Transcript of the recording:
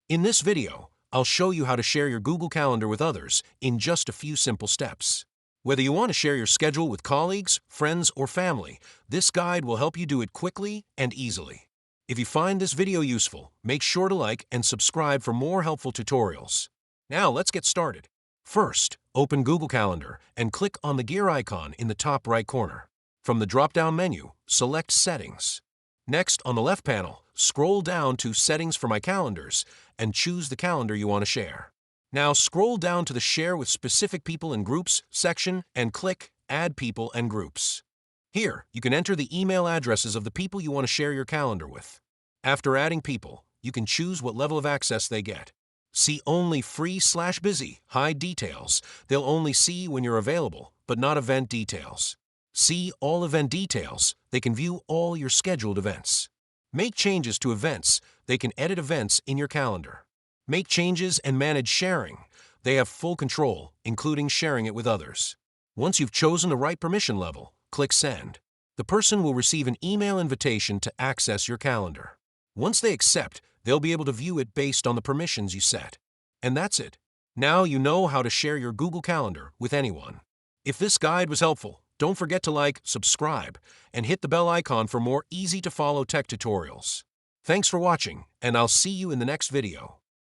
In this video, I'll show you how to share your Google Calendar with others in just a few simple steps. Whether you want to share your schedule with colleagues, friends, or family, this guide will help you do it quickly and easily. If you find this video useful, make sure to like and subscribe for more helpful tutorials. Now let's get started. First, open Google Calendar and click on the gear icon in the top right corner. From the drop-down menu, select Settings. Next, on the left panel, scroll down to Settings for My Calendars and choose the calendar you want to share. Now scroll down to the Share with Specific People and Groups section and click Add People and Groups. Here, you can enter the email addresses of the people you want to share your calendar with. After adding people, you can choose what level of access they get. See only free/busy, hide details. They'll only see when you're available, but not event details. See all event details. They can view all your scheduled events. Make changes to events. They can edit events in your calendar. Make changes and manage sharing. They have full control, including sharing it with others. Once you've chosen the right permission level, click Send. The person will receive an email invitation to access your calendar. Once they accept, they'll be able to view it based on the permissions you set. And that's it. Now you know how to share your Google Calendar with anyone. If this guide was helpful, don't forget to like, subscribe, and hit the bell icon for more easy-to-follow tech tutorials. Thanks for watching, and I'll see you in the next video.